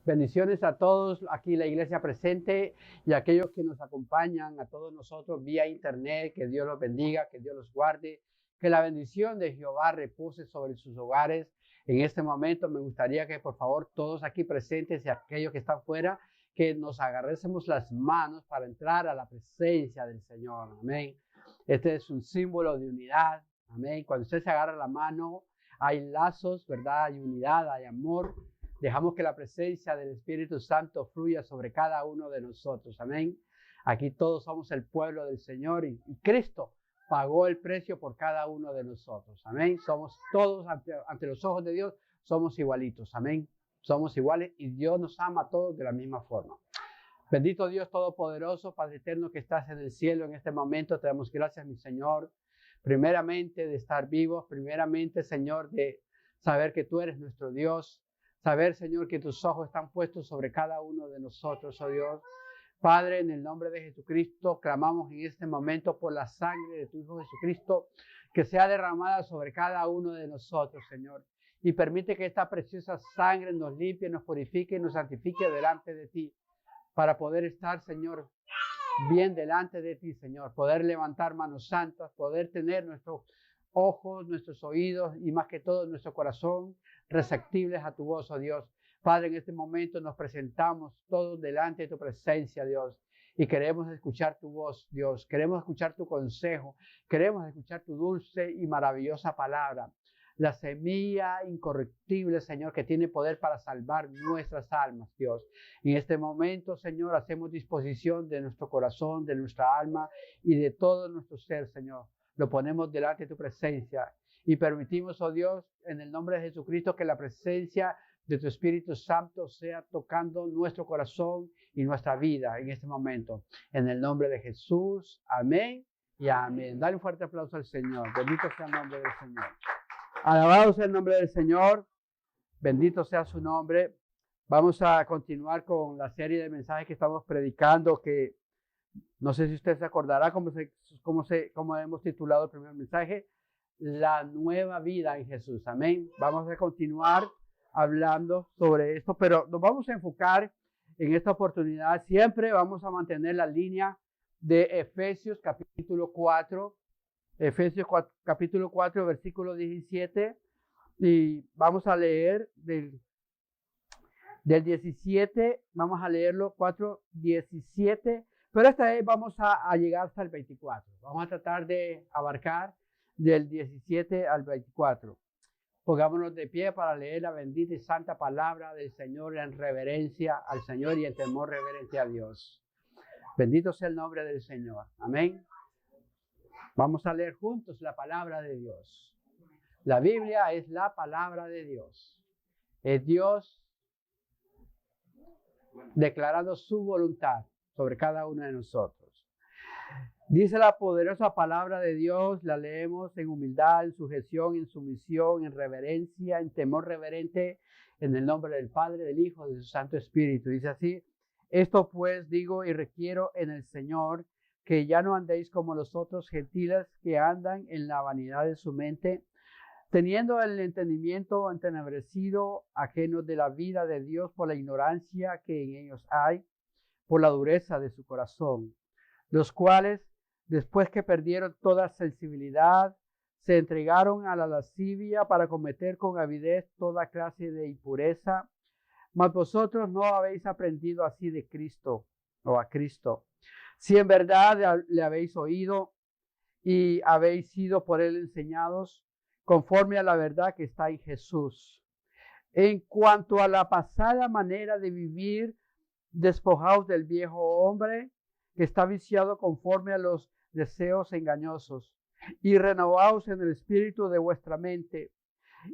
Bendiciones a todos aquí la iglesia presente y a aquellos que nos acompañan, a todos nosotros vía internet. Que Dios los bendiga, que Dios los guarde, que la bendición de Jehová repose sobre sus hogares. En este momento me gustaría que por favor todos aquí presentes y aquellos que están fuera, que nos agarrésemos las manos para entrar a la presencia del Señor. Amén. Este es un símbolo de unidad. Amén. Cuando usted se agarra la mano, hay lazos, ¿verdad? Hay unidad, hay amor. Dejamos que la presencia del Espíritu Santo fluya sobre cada uno de nosotros. Amén. Aquí todos somos el pueblo del Señor y Cristo pagó el precio por cada uno de nosotros. Amén. Somos todos ante los ojos de Dios, somos igualitos. Amén. Somos iguales y Dios nos ama a todos de la misma forma. Bendito Dios Todopoderoso, Padre eterno que estás en el cielo en este momento. Te damos gracias, mi Señor. Primeramente de estar vivos. Primeramente, Señor, de saber que tú eres nuestro Dios. Saber, Señor, que tus ojos están puestos sobre cada uno de nosotros, oh Dios. Padre, en el nombre de Jesucristo, clamamos en este momento por la sangre de tu Hijo Jesucristo, que sea derramada sobre cada uno de nosotros, Señor. Y permite que esta preciosa sangre nos limpie, nos purifique y nos santifique delante de ti, para poder estar, Señor, bien delante de ti, Señor. Poder levantar manos santas, poder tener nuestros ojos, nuestros oídos y más que todo nuestro corazón receptibles a tu voz, oh Dios. Padre, en este momento nos presentamos todos delante de tu presencia, Dios, y queremos escuchar tu voz, Dios. Queremos escuchar tu consejo, queremos escuchar tu dulce y maravillosa palabra, la semilla incorruptible, Señor, que tiene poder para salvar nuestras almas, Dios. En este momento, Señor, hacemos disposición de nuestro corazón, de nuestra alma y de todo nuestro ser, Señor. Lo ponemos delante de tu presencia y permitimos, oh Dios, en el nombre de Jesucristo, que la presencia de tu Espíritu Santo sea tocando nuestro corazón y nuestra vida en este momento. En el nombre de Jesús, amén y amén. Dale un fuerte aplauso al Señor. Bendito sea el nombre del Señor. Alabado sea el nombre del Señor. Bendito sea su nombre. Vamos a continuar con la serie de mensajes que estamos predicando, que no sé si usted se acordará cómo hemos titulado el primer mensaje, la nueva vida en Jesús. Amén. Vamos a continuar hablando sobre esto, pero nos vamos a enfocar en esta oportunidad. Siempre vamos a mantener la línea de Efesios capítulo 4, capítulo 4, versículo 17, y vamos a leer del 17, vamos a leerlo 4, 17, pero esta vez vamos a llegar hasta el 24. Vamos a tratar de abarcar del 17 al 24. Pongámonos de pie para leer la bendita y santa palabra del Señor en reverencia al Señor y en temor reverente a Dios. Bendito sea el nombre del Señor. Amén. Vamos a leer juntos la palabra de Dios. La Biblia es la palabra de Dios. Es Dios declarando su voluntad sobre cada uno de nosotros. Dice la poderosa palabra de Dios, la leemos en humildad, en sujeción, en sumisión, en reverencia, en temor reverente, en el nombre del Padre, del Hijo, de su Santo Espíritu. Dice así: esto pues digo y requiero en el Señor, que ya no andéis como los otros gentiles que andan en la vanidad de su mente, teniendo el entendimiento entenebrecido, ajenos de la vida de Dios por la ignorancia que en ellos hay, por la dureza de su corazón, los cuales, después que perdieron toda sensibilidad, se entregaron a la lascivia para cometer con avidez toda clase de impureza. Mas vosotros no habéis aprendido así de Cristo o a Cristo. Si en verdad le habéis oído y habéis sido por él enseñados, conforme a la verdad que está en Jesús. En cuanto a la pasada manera de vivir, despojaos del viejo hombre que está viciado conforme a los deseos engañosos, y renovaos en el espíritu de vuestra mente,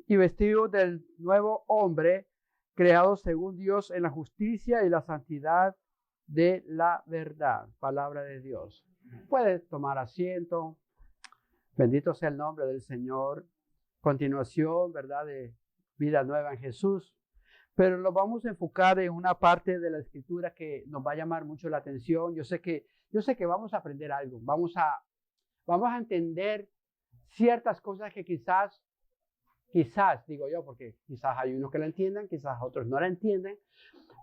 y vestidos del nuevo hombre, creado según Dios en la justicia y la santidad de la verdad. Palabra de Dios. Puede tomar asiento. Bendito sea el nombre del Señor. Continuación, ¿verdad?, de vida nueva en Jesús. Pero lo vamos a enfocar en una parte de la escritura que nos va a llamar mucho la atención. Yo sé que vamos a aprender algo. Vamos a entender ciertas cosas que quizás, digo yo, porque quizás hay unos que la entiendan, quizás otros no la entienden,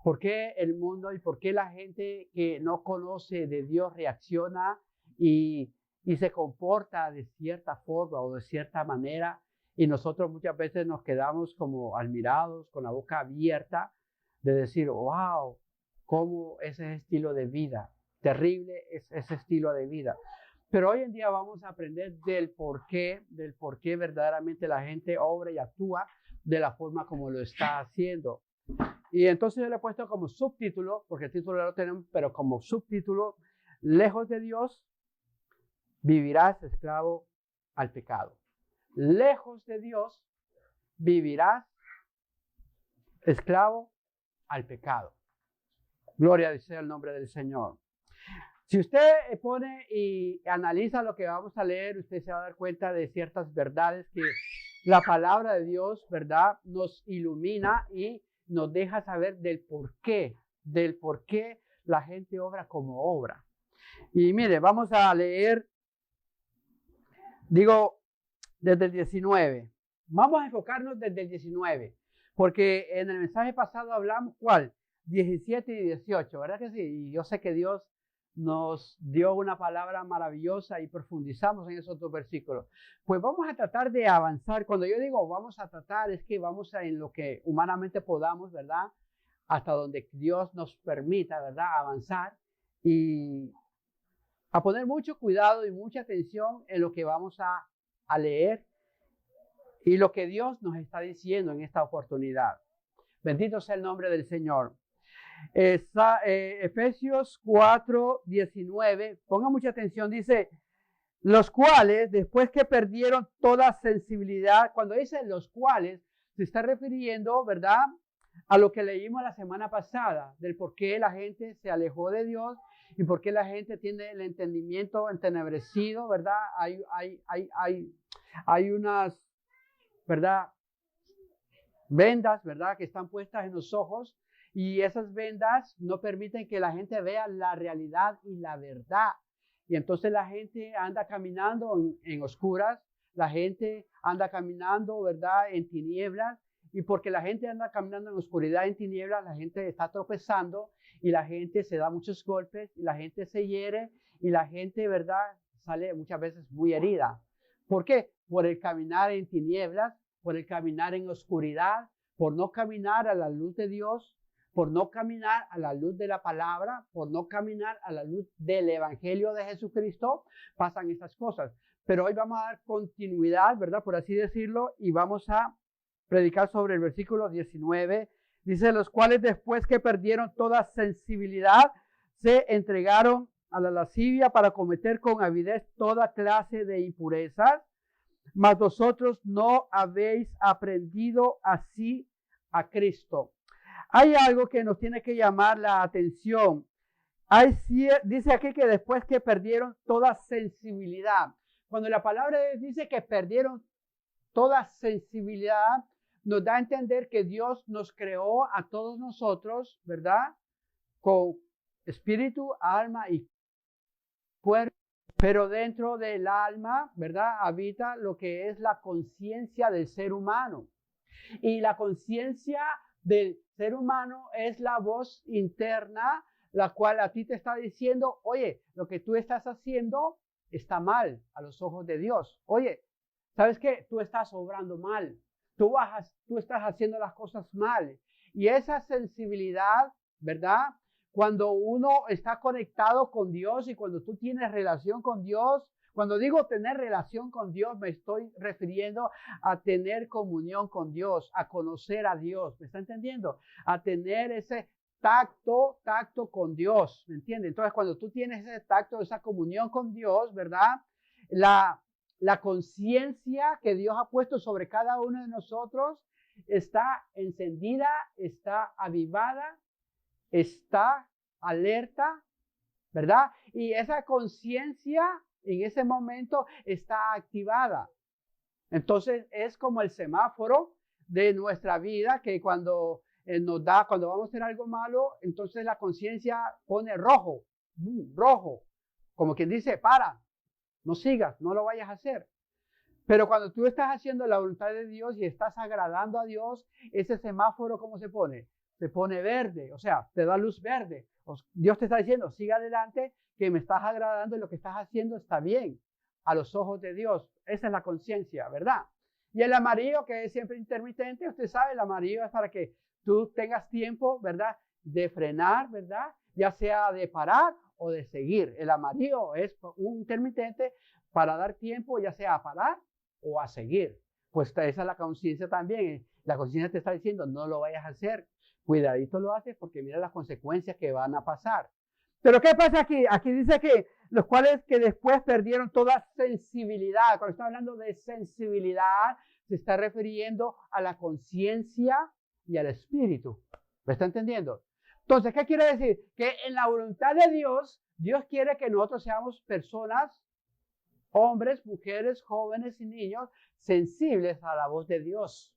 ¿Por qué el mundo y por qué la gente que no conoce de Dios reacciona y se comporta de cierta forma o de cierta manera? Y nosotros muchas veces nos quedamos como admirados, con la boca abierta, de decir, wow, cómo ese estilo de vida, terrible es ese estilo de vida. Pero hoy en día vamos a aprender del por qué verdaderamente la gente obra y actúa de la forma como lo está haciendo. Y entonces yo le he puesto como subtítulo, porque el título lo tenemos, pero como subtítulo, lejos de Dios, vivirás esclavo al pecado. Lejos de Dios, vivirás esclavo al pecado. Gloria sea el nombre del Señor. Si usted pone y analiza lo que vamos a leer, usted se va a dar cuenta de ciertas verdades que la palabra de Dios, ¿verdad?, nos ilumina y nos deja saber del por qué la gente obra como obra. Y mire, vamos a leer, desde el 19. Vamos a enfocarnos desde el 19, porque en el mensaje pasado hablamos, ¿cuál? 17 y 18, ¿verdad que sí? Y yo sé que Dios nos dio una palabra maravillosa y profundizamos en esos dos versículos. Pues vamos a tratar de avanzar. Cuando yo digo vamos a tratar, es que vamos a en lo que humanamente podamos, ¿verdad? Hasta donde Dios nos permita, ¿verdad? Avanzar y a poner mucho cuidado y mucha atención en lo que vamos a leer y lo que Dios nos está diciendo en esta oportunidad. Bendito sea el nombre del Señor. Efesios 4, 19, ponga mucha atención, dice, los cuales, después que perdieron toda sensibilidad, cuando dice los cuales, se está refiriendo, ¿verdad?, a lo que leímos la semana pasada, del por qué la gente se alejó de Dios y por qué la gente tiene el entendimiento entenebrecido, ¿verdad? Hay unas, ¿verdad?, vendas, ¿verdad?, que están puestas en los ojos. Y esas vendas no permiten que la gente vea la realidad y la verdad. Y entonces la gente anda caminando en oscuras, la gente anda caminando, ¿verdad?, en tinieblas. Y porque la gente anda caminando en oscuridad, en tinieblas, la gente está tropezando y la gente se da muchos golpes y la gente se hiere y la gente, ¿verdad?, sale muchas veces muy herida. ¿Por qué? Por el caminar en tinieblas, por el caminar en oscuridad, por no caminar a la luz de Dios, por no caminar a la luz de la palabra, por no caminar a la luz del Evangelio de Jesucristo, pasan estas cosas. Pero hoy vamos a dar continuidad, ¿verdad?, por así decirlo, y vamos a predicar sobre el versículo 19. Dice, los cuales después que perdieron toda sensibilidad, se entregaron a la lascivia para cometer con avidez toda clase de impurezas, mas vosotros no habéis aprendido así a Cristo. Hay algo que nos tiene que llamar la atención. Dice aquí que después que perdieron toda sensibilidad. Cuando la palabra de Dios dice que perdieron toda sensibilidad, nos da a entender que Dios nos creó a todos nosotros, ¿verdad?, con espíritu, alma y cuerpo. Pero dentro del alma, ¿verdad?, habita lo que es la conciencia del ser humano. Y la conciencia del ser humano es la voz interna, la cual a ti te está diciendo, oye, lo que tú estás haciendo está mal a los ojos de Dios. Oye, ¿sabes qué? Tú estás obrando mal. Tú estás haciendo las cosas mal. Y esa sensibilidad, ¿verdad?, cuando uno está conectado con Dios y cuando tú tienes relación con Dios, cuando digo tener relación con Dios, me estoy refiriendo a tener comunión con Dios, a conocer a Dios, ¿me está entendiendo? A tener ese tacto con Dios, ¿me entiende? Entonces, cuando tú tienes ese tacto, esa comunión con Dios, ¿verdad?, la conciencia que Dios ha puesto sobre cada uno de nosotros está encendida, está avivada, está alerta, ¿verdad? Y esa conciencia en ese momento está activada. Entonces es como el semáforo de nuestra vida que cuando cuando vamos a hacer algo malo, entonces la conciencia pone rojo, rojo, como quien dice, para, no sigas, no lo vayas a hacer. Pero cuando tú estás haciendo la voluntad de Dios y estás agradando a Dios, ese semáforo, ¿cómo se pone? se pone verde, o sea, te da luz verde. Dios te está diciendo, sigue adelante, que me estás agradando y lo que estás haciendo está bien a los ojos de Dios. Esa es la conciencia, ¿verdad? Y el amarillo, que es siempre intermitente, usted sabe, el amarillo es para que tú tengas tiempo, ¿verdad?, de frenar, ¿verdad?, ya sea de parar o de seguir. El amarillo es un intermitente para dar tiempo, ya sea a parar o a seguir. Pues esa es la conciencia también. La conciencia te está diciendo, no lo vayas a hacer. Cuidadito lo haces porque mira las consecuencias que van a pasar. Pero ¿qué pasa aquí? Aquí dice que los cuales que después perdieron toda sensibilidad. Cuando está hablando de sensibilidad, se está refiriendo a la conciencia y al espíritu. ¿Me está entendiendo? Entonces, ¿qué quiere decir? Que en la voluntad de Dios, Dios quiere que nosotros seamos personas, hombres, mujeres, jóvenes y niños, sensibles a la voz de Dios.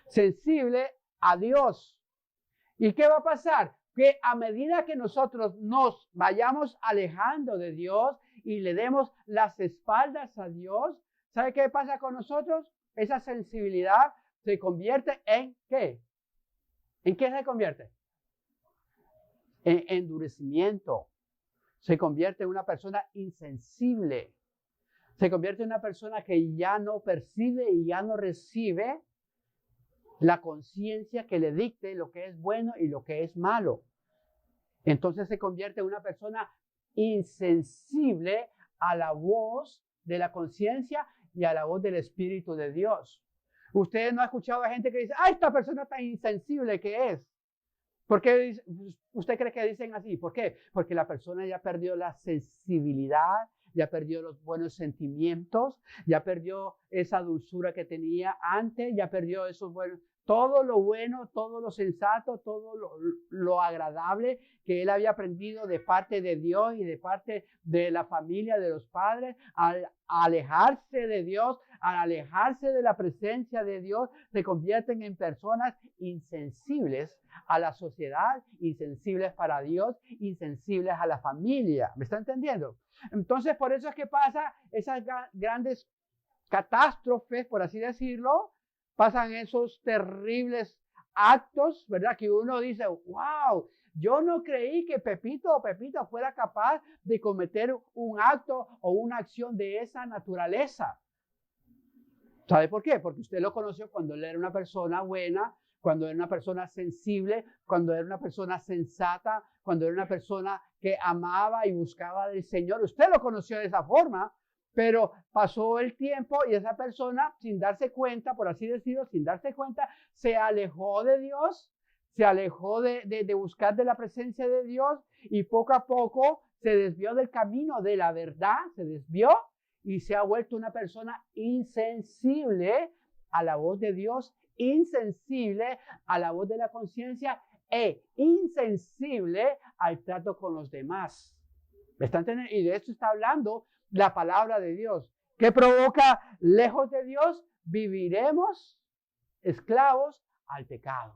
Sensible a Dios. ¿Y qué va a pasar? Que a medida que nosotros nos vayamos alejando de Dios y le demos las espaldas a Dios, ¿sabe qué pasa con nosotros? Esa sensibilidad se convierte en ¿qué? ¿En qué se convierte? En endurecimiento. Se convierte en una persona insensible. Se convierte en una persona que ya no percibe y ya no recibe la conciencia que le dicte lo que es bueno y lo que es malo. Entonces se convierte en una persona insensible a la voz de la conciencia y a la voz del Espíritu de Dios. Usted no ha escuchado a gente que dice, esta persona tan insensible que es. ¿Por qué usted cree que dicen así? ¿Por qué? Porque la persona ya perdió la sensibilidad, ya perdió los buenos sentimientos, ya perdió esa dulzura que tenía antes, ya perdió esos buenos, todo lo bueno, todo lo sensato, todo lo agradable que él había aprendido de parte de Dios y de parte de la familia, de los padres. Al alejarse de Dios, al alejarse de la presencia de Dios, se convierten en personas insensibles a la sociedad, insensibles para Dios, insensibles a la familia. ¿Me está entendiendo? Entonces, por eso es que pasa esas grandes catástrofes, por así decirlo, pasan esos terribles actos, ¿verdad? Que uno dice, wow, yo no creí que Pepito o Pepita fuera capaz de cometer un acto o una acción de esa naturaleza. ¿Sabe por qué? Porque usted lo conoció cuando él era una persona buena, cuando era una persona sensible, cuando era una persona sensata, cuando era una persona que amaba y buscaba del Señor. Usted lo conoció de esa forma, pero pasó el tiempo y esa persona, sin darse cuenta, por así decirlo, sin darse cuenta, se alejó de Dios, se alejó de buscar de la presencia de Dios y poco a poco se desvió del camino de la verdad, se desvió y se ha vuelto una persona insensible a la voz de Dios, insensible a la voz de la conciencia e insensible al trato con los demás. ¿Me están entendiendo? Y de esto está hablando la palabra de Dios. ¿Qué provoca? Lejos de Dios viviremos esclavos al pecado.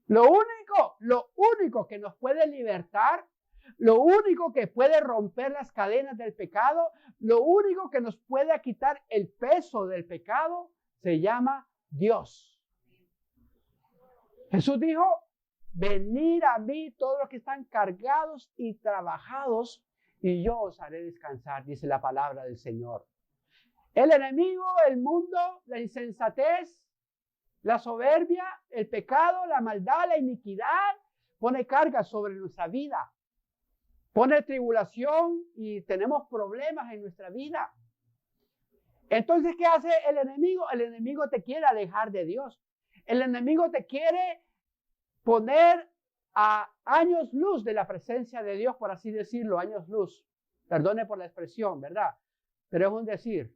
Lo único que nos puede libertar, lo único que puede romper las cadenas del pecado, lo único que nos puede quitar el peso del pecado, se llama Dios. Jesús dijo, venid a mí todos los que están cargados y trabajados, y yo os haré descansar, dice la palabra del Señor. El enemigo, el mundo, la insensatez, la soberbia, el pecado, la maldad, la iniquidad, pone carga sobre nuestra vida. Pone tribulación y tenemos problemas en nuestra vida. Entonces, ¿qué hace el enemigo? El enemigo te quiere alejar de Dios. El enemigo te quiere poner a años luz de la presencia de Dios, por así decirlo, años luz. Perdone por la expresión, ¿verdad? Pero es un decir.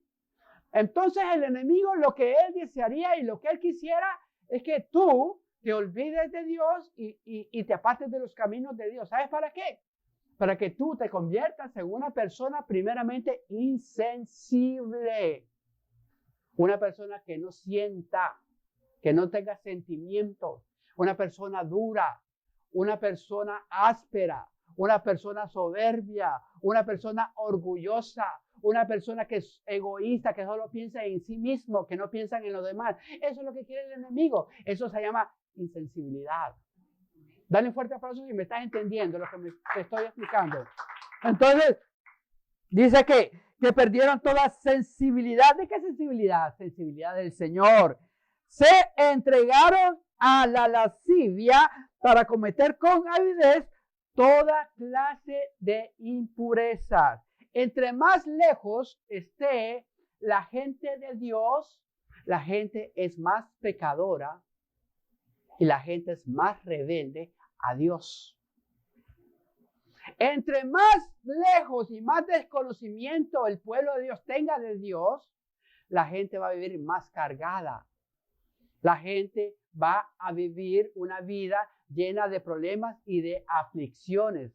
Entonces el enemigo lo que él desearía y lo que él quisiera es que tú te olvides de Dios y te apartes de los caminos de Dios. ¿Sabes para qué? Para que tú te conviertas en una persona primeramente insensible. Una persona que no sienta, que no tenga sentimientos. Una persona dura, una persona áspera, una persona soberbia, una persona orgullosa, una persona que es egoísta, que solo piensa en sí mismo, que no piensa en los demás. Eso es lo que quiere el enemigo. Eso se llama insensibilidad. Dale un fuerte aplauso si me estás entendiendo lo que te estoy explicando. Entonces, dice que perdieron toda sensibilidad. ¿De qué sensibilidad? Sensibilidad del Señor. Se entregaron a la lascivia para cometer con avidez toda clase de impurezas. Entre más lejos esté la gente de Dios, la gente es más pecadora y la gente es más rebelde a Dios. Entre más lejos y más desconocimiento el pueblo de Dios tenga de Dios, la gente va a vivir más cargada. La gente va a vivir una vida llena de problemas y de aflicciones.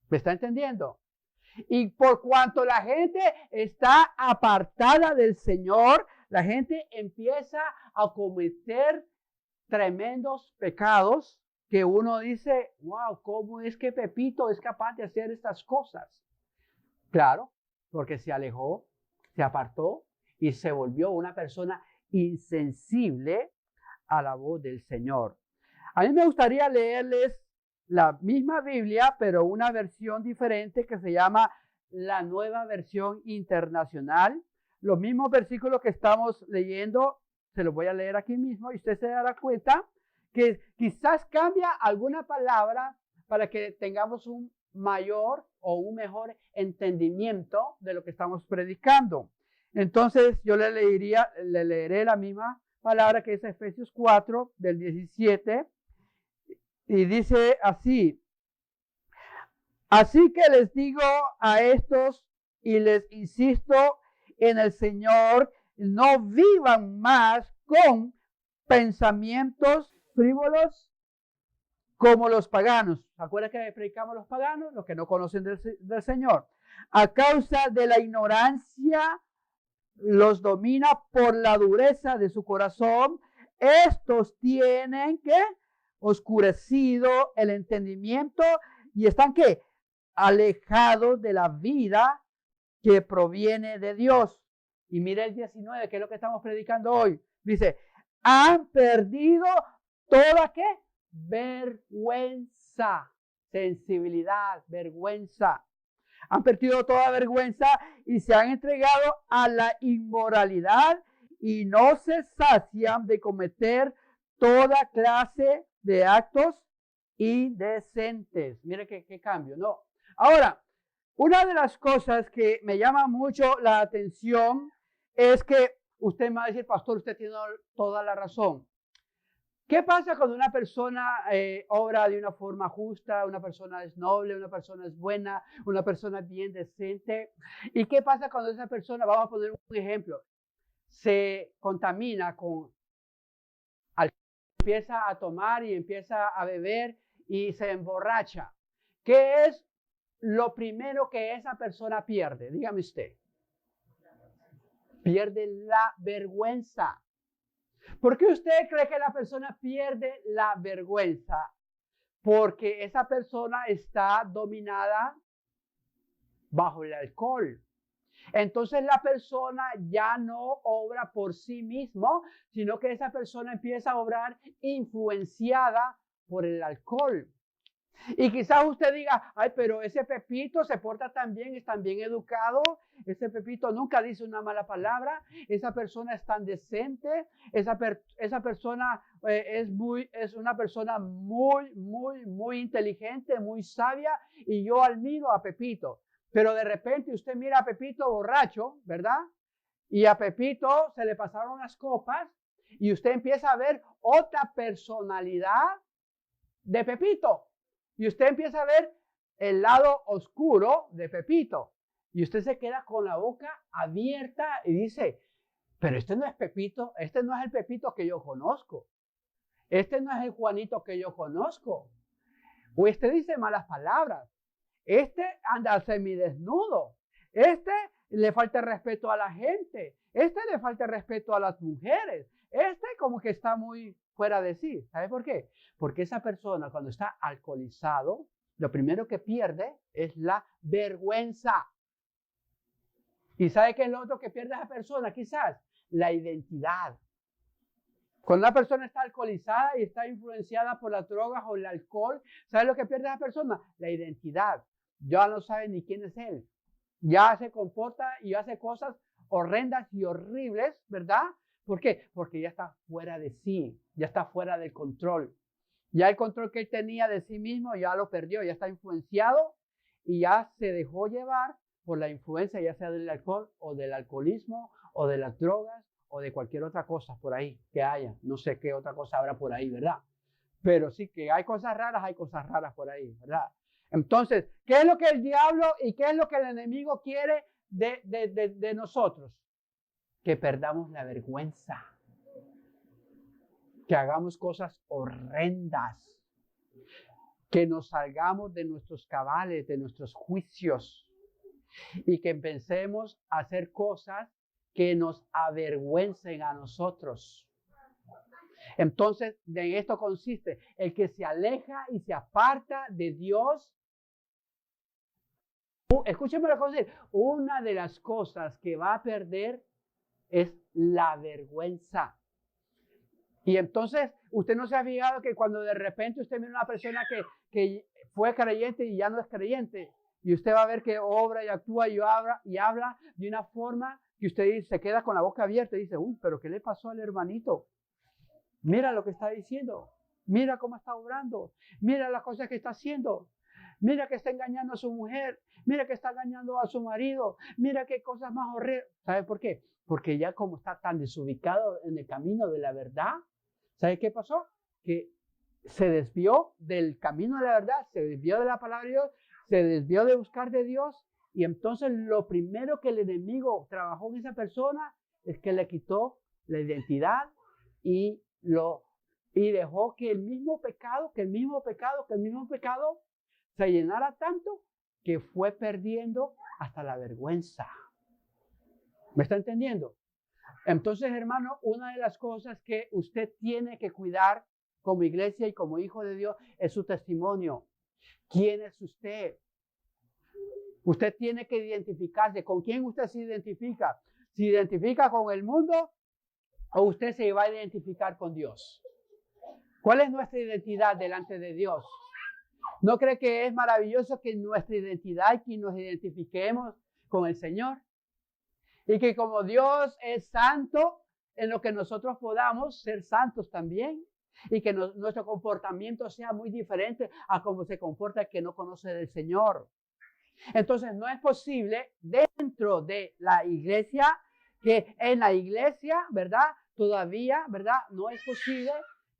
¿Me está entendiendo? Y por cuanto la gente está apartada del Señor, la gente empieza a cometer tremendos pecados que uno dice, wow, ¿cómo es que Pepito es capaz de hacer estas cosas? Claro, porque se alejó, se apartó y se volvió una persona insensible a la voz del Señor. A mí me gustaría leerles la misma Biblia, pero una versión diferente que se llama la Nueva Versión Internacional. Los mismos versículos que estamos leyendo, se los voy a leer aquí mismo y usted se dará cuenta que quizás cambia alguna palabra para que tengamos un mayor o un mejor entendimiento de lo que estamos predicando. Entonces yo le leeré la misma palabra que es Efesios 4 del 17 y dice así: así que les digo a estos y les insisto en el Señor, no vivan más con pensamientos frívolos como los paganos. ¿Se acuerdan que predicamos los paganos? Los que no conocen del Señor. A causa de la ignorancia los domina por la dureza de su corazón. Estos tienen que oscurecido el entendimiento y están que alejados de la vida que proviene de Dios. Y mira el 19, que es lo que estamos predicando hoy. Dice, han perdido toda ¿qué? Vergüenza, sensibilidad, vergüenza. Han perdido toda vergüenza y se han entregado a la inmoralidad y no se sacian de cometer toda clase de actos indecentes. Mire qué cambio, ¿no? Ahora, una de las cosas que me llama mucho la atención es que usted me va a decir, pastor, usted tiene toda la razón. ¿Qué pasa cuando una persona obra de una forma justa, una persona es noble, una persona es buena, una persona es bien decente? ¿Y qué pasa cuando esa persona, vamos a poner un ejemplo, se contamina con alcohol, empieza a tomar y empieza a beber y se emborracha? ¿Qué es lo primero que esa persona pierde? Dígame usted. Pierde la vergüenza. ¿Por qué usted cree que la persona pierde la vergüenza? Porque esa persona está dominada bajo el alcohol. Entonces la persona ya no obra por sí mismo, sino que esa persona empieza a obrar influenciada por el alcohol. Y quizás usted diga, ay, pero ese Pepito se porta tan bien, es tan bien educado, ese Pepito nunca dice una mala palabra, esa persona es tan decente, esa persona es una persona muy inteligente, muy sabia, y yo admiro a Pepito. Pero de repente usted mira a Pepito borracho, ¿verdad? Y a Pepito se le pasaron las copas, y usted empieza a ver otra personalidad de Pepito. Y usted empieza a ver el lado oscuro de Pepito. Y usted se queda con la boca abierta y dice, pero este no es Pepito, este no es el Pepito que yo conozco. Este no es el Juanito que yo conozco. O este dice malas palabras. Este anda semidesnudo. Este le falta respeto a la gente. Este le falta respeto a las mujeres. Este como que está muy fuera de sí. ¿Sabe por qué? Porque esa persona cuando está alcoholizado, lo primero que pierde es la vergüenza. ¿Y sabe qué es lo otro que pierde esa persona? Quizás la identidad. Cuando una persona está alcoholizada y está influenciada por las drogas o el alcohol, ¿sabe lo que pierde esa persona? La identidad. Ya no sabe ni quién es él. Ya se comporta y hace cosas horrendas y horribles, ¿verdad? ¿Por qué? Porque ya está fuera de sí, ya está fuera del control. Ya el control que él tenía de sí mismo ya lo perdió, ya está influenciado y ya se dejó llevar por la influencia, ya sea del alcohol o del alcoholismo o de las drogas o de cualquier otra cosa por ahí que haya. No sé qué otra cosa habrá por ahí, ¿verdad? Pero sí que hay cosas raras por ahí, ¿verdad? Entonces, ¿qué es lo que el diablo y qué es lo que el enemigo quiere de nosotros? Que perdamos la vergüenza, que hagamos cosas horrendas, que nos salgamos de nuestros cabales, de nuestros juicios y que empecemos a hacer cosas que nos avergüencen a nosotros. Entonces, de esto consiste el que se aleja y se aparta de Dios. Escúcheme lo que voy a decir. Una de las cosas que va a perder es la vergüenza. Y entonces, usted no se ha fijado que cuando de repente usted mira a una persona que fue creyente y ya no es creyente, y usted va a ver que obra y actúa y habla de una forma que usted se queda con la boca abierta y dice, uy, pero ¿qué le pasó al hermanito? Mira lo que está diciendo, mira cómo está obrando, mira las cosas que está haciendo, mira que está engañando a su mujer, mira que está engañando a su marido, mira qué cosas más horribles. ¿Sabe por qué? Porque ya como está tan desubicado en el camino de la verdad, ¿sabe qué pasó? Que se desvió del camino de la verdad, se desvió de la palabra de Dios, se desvió de buscar de Dios, y entonces lo primero que el enemigo trabajó en esa persona es que le quitó la identidad y dejó que el mismo pecado se llenara tanto que fue perdiendo hasta la vergüenza. ¿Me está entendiendo? Entonces, hermano, una de las cosas que usted tiene que cuidar como iglesia y como hijo de Dios es su testimonio. ¿Quién es usted? Usted tiene que identificarse. ¿Con quién usted se identifica? ¿Se identifica con el mundo o usted se va a identificar con Dios? ¿Cuál es nuestra identidad delante de Dios? ¿No cree que es maravilloso que nuestra identidad, que nos identifiquemos con el Señor? Y que como Dios es santo, en lo que nosotros podamos ser santos también. Y que nuestro comportamiento sea muy diferente a cómo se comporta el que no conoce del Señor. Entonces no es posible dentro de la iglesia, que en la iglesia, ¿verdad? Todavía, ¿verdad? No es posible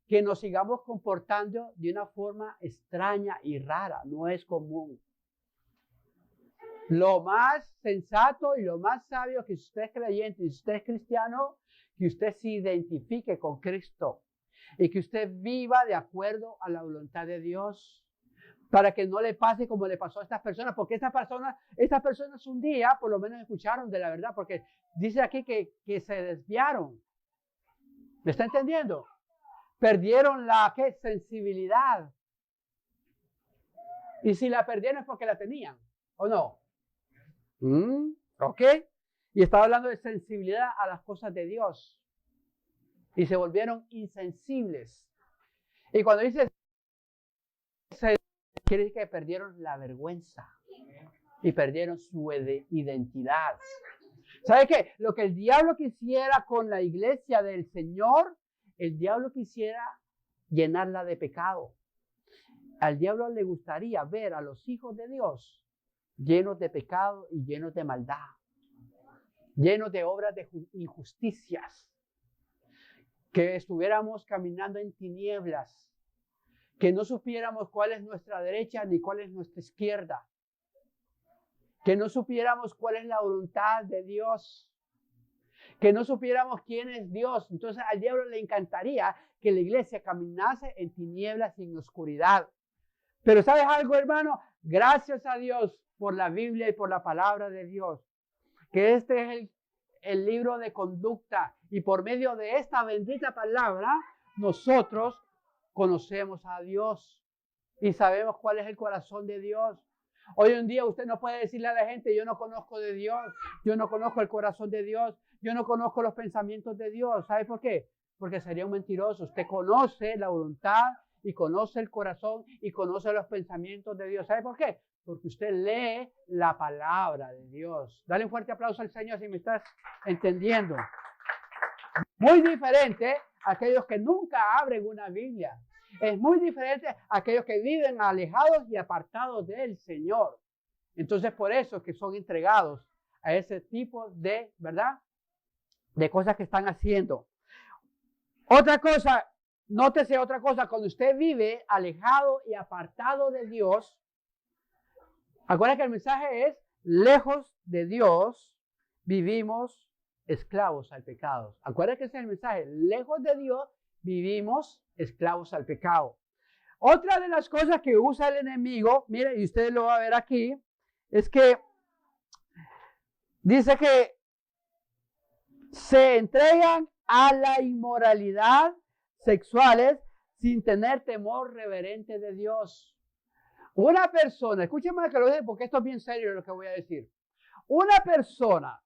que nos sigamos comportando de una forma extraña y rara. No es común. Lo más sensato y lo más sabio, que si usted es creyente y si usted es cristiano, que usted se identifique con Cristo y que usted viva de acuerdo a la voluntad de Dios, para que no le pase como le pasó a estas personas, porque estas personas un día por lo menos escucharon de la verdad, porque dice aquí que se desviaron. ¿Me está entendiendo? Perdieron la sensibilidad. Y si la perdieron es porque la tenían, ¿o no? ¿Ok? Y estaba hablando de sensibilidad a las cosas de Dios. Y se volvieron insensibles. Y cuando dice quiere decir que perdieron la vergüenza y perdieron su identidad. ¿Sabe qué? Lo que el diablo quisiera con la iglesia del Señor, el diablo quisiera llenarla de pecado. Al diablo le gustaría ver a los hijos de Dios llenos de pecado y llenos de maldad, llenos de obras de injusticias, que estuviéramos caminando en tinieblas, que no supiéramos cuál es nuestra derecha ni cuál es nuestra izquierda, que no supiéramos cuál es la voluntad de Dios, que no supiéramos quién es Dios. Entonces al diablo le encantaría que la iglesia caminase en tinieblas y en oscuridad. Pero ¿sabes algo, hermano? Gracias a Dios por la Biblia y por la palabra de Dios, que este es el libro de conducta, y por medio de esta bendita palabra nosotros conocemos a Dios y sabemos cuál es el corazón de Dios. Hoy en día usted no puede decirle a la gente, yo no conozco de Dios, yo no conozco el corazón de Dios, yo no conozco los pensamientos de Dios. ¿Sabe por qué? Porque sería un mentiroso. Usted conoce la voluntad y conoce el corazón y conoce los pensamientos de Dios. ¿Sabe por qué? Porque usted lee la palabra de Dios. Dale un fuerte aplauso al Señor si me estás entendiendo. Muy diferente a aquellos que nunca abren una Biblia. Es muy diferente a aquellos que viven alejados y apartados del Señor. Entonces, por eso es que son entregados a ese tipo de, ¿verdad?, de cosas que están haciendo. Otra cosa, nótese otra cosa, cuando usted vive alejado y apartado de Dios, acuérdense que el mensaje es, lejos de Dios, vivimos esclavos al pecado. Acuérdense que ese es el mensaje, lejos de Dios, vivimos esclavos al pecado. Otra de las cosas que usa el enemigo, mire, y usted lo va a ver aquí, es que dice que se entregan a la inmoralidad sexuales sin tener temor reverente de Dios. Una persona, escúcheme que lo diga porque esto es bien serio lo que voy a decir. Una persona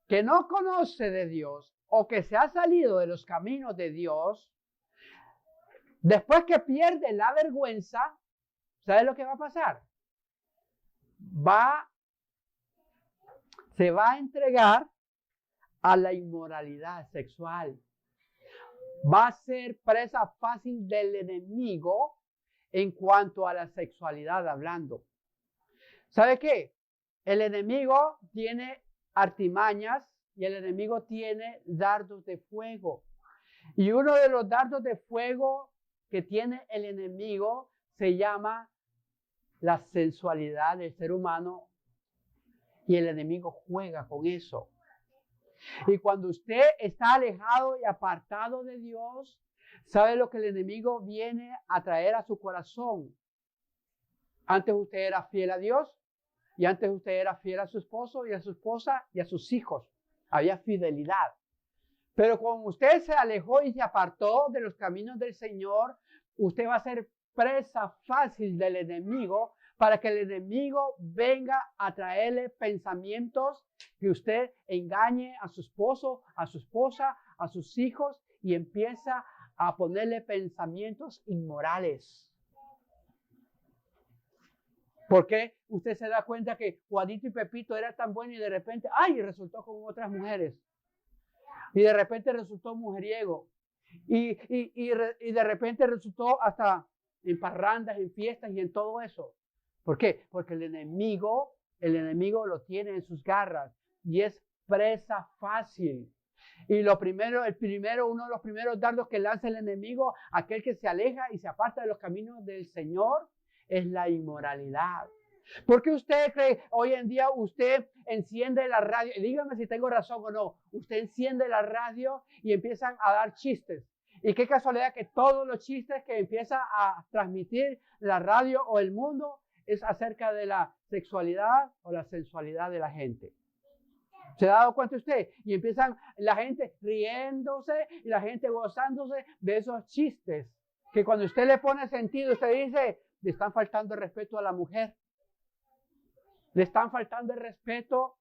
que no conoce de Dios o que se ha salido de los caminos de Dios, después que pierde la vergüenza, ¿sabe lo que va a pasar? Se va a entregar a la inmoralidad sexual. Va a ser presa fácil del enemigo en cuanto a la sexualidad hablando. ¿Sabe qué? El enemigo tiene artimañas y el enemigo tiene dardos de fuego. Y uno de los dardos de fuego que tiene el enemigo se llama la sensualidad del ser humano y el enemigo juega con eso. Y cuando usted está alejado y apartado de Dios, ¿sabe lo que el enemigo viene a traer a su corazón? Antes usted era fiel a Dios y antes usted era fiel a su esposo y a su esposa y a sus hijos. Había fidelidad. Pero cuando usted se alejó y se apartó de los caminos del Señor, usted va a ser presa fácil del enemigo para que el enemigo venga a traerle pensamientos que usted engañe a su esposo, a su esposa, a sus hijos y empieza a ponerle pensamientos inmorales. ¿Por qué usted se da cuenta que Juanito y Pepito eran tan buenos y de repente, ¡ay!, resultó con otras mujeres? Y de repente resultó mujeriego. Y de repente resultó hasta en parrandas, en fiestas y en todo eso. ¿Por qué? Porque el enemigo lo tiene en sus garras y es presa fácil. Y uno de los primeros dardos que lanza el enemigo, aquel que se aleja y se aparta de los caminos del Señor, es la inmoralidad. ¿Por qué usted cree, hoy en día usted enciende la radio? Dígame si tengo razón o no. Usted enciende la radio y empiezan a dar chistes. Y qué casualidad que todos los chistes que empieza a transmitir la radio o el mundo es acerca de la sexualidad o la sensualidad de la gente. ¿Se ha dado cuenta usted? Y empiezan la gente riéndose y la gente gozándose de esos chistes. Que cuando usted le pone sentido, usted dice, le están faltando el respeto a la mujer. Le están faltando el respeto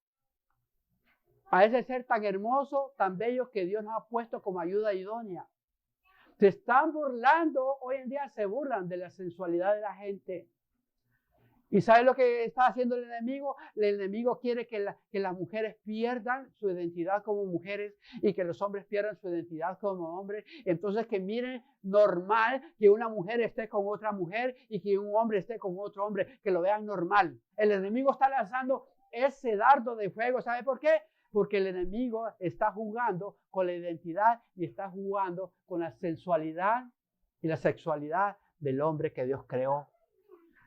a ese ser tan hermoso, tan bello que Dios nos ha puesto como ayuda idónea. Se están burlando, hoy en día se burlan de la sensualidad de la gente. ¿Y sabe lo que está haciendo el enemigo? El enemigo quiere que las mujeres pierdan su identidad como mujeres y que los hombres pierdan su identidad como hombres. Entonces que miren normal que una mujer esté con otra mujer y que un hombre esté con otro hombre, que lo vean normal. El enemigo está lanzando ese dardo de fuego. ¿Sabe por qué? Porque el enemigo está jugando con la identidad y está jugando con la sensualidad y la sexualidad del hombre que Dios creó.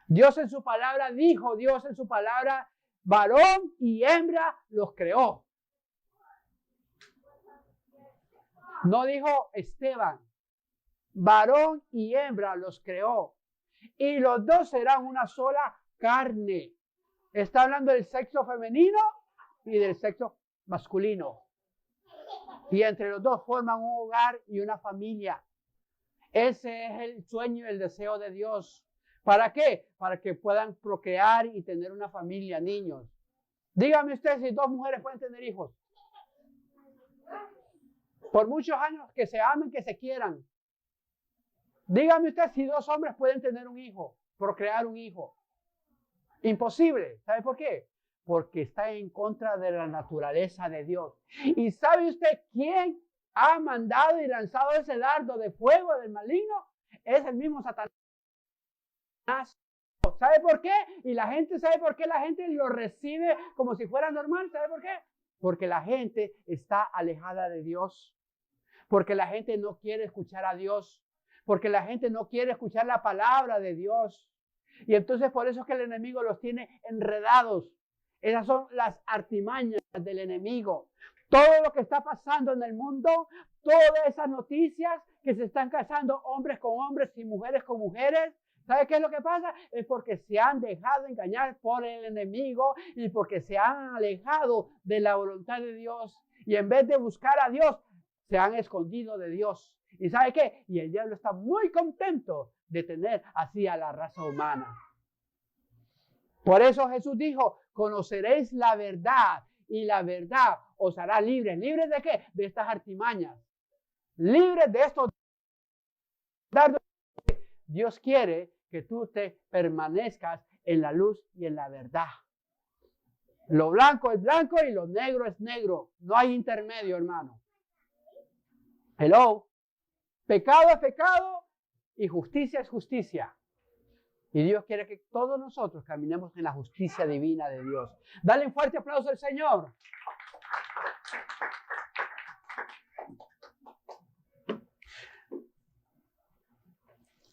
Dios en su palabra dijo, Dios en su palabra, varón y hembra los creó. No dijo Esteban, varón y hembra los creó. Y los dos serán una sola carne. Está hablando del sexo femenino y del sexo masculino. Y entre los dos forman un hogar y una familia. Ese es el sueño y el deseo de Dios. ¿Para qué? Para que puedan procrear y tener una familia, niños. Dígame usted si 2 mujeres pueden tener hijos. Por muchos años que se amen, que se quieran. Dígame usted si 2 hombres pueden tener un hijo, procrear un hijo. Imposible. ¿Sabe por qué? Porque está en contra de la naturaleza de Dios. ¿Y sabe usted quién ha mandado y lanzado ese dardo de fuego del maligno? Es el mismo Satanás. ¿Sabe por qué? Y la gente, ¿sabe por qué la gente lo recibe como si fuera normal? ¿Sabe por qué? Porque la gente está alejada de Dios. Porque la gente no quiere escuchar a Dios. Porque la gente no quiere escuchar la palabra de Dios. Y entonces por eso es que el enemigo los tiene enredados. Esas son las artimañas del enemigo. Todo lo que está pasando en el mundo, todas esas noticias que se están casando hombres con hombres y mujeres con mujeres, ¿sabe qué es lo que pasa? Es porque se han dejado engañar por el enemigo y porque se han alejado de la voluntad de Dios. Y en vez de buscar a Dios, se han escondido de Dios. ¿Y sabe qué? Y el diablo está muy contento de tener así a la raza humana. Por eso Jesús dijo, conoceréis la verdad y la verdad os hará libres. ¿Libres de qué? De estas artimañas. Libres de estos dardos. Dios quiere que tú te permanezcas en la luz y en la verdad. Lo blanco es blanco y lo negro es negro. No hay intermedio, hermano. Hello. Pecado es pecado y justicia es justicia. Y Dios quiere que todos nosotros caminemos en la justicia divina de Dios. Dale un fuerte aplauso al Señor.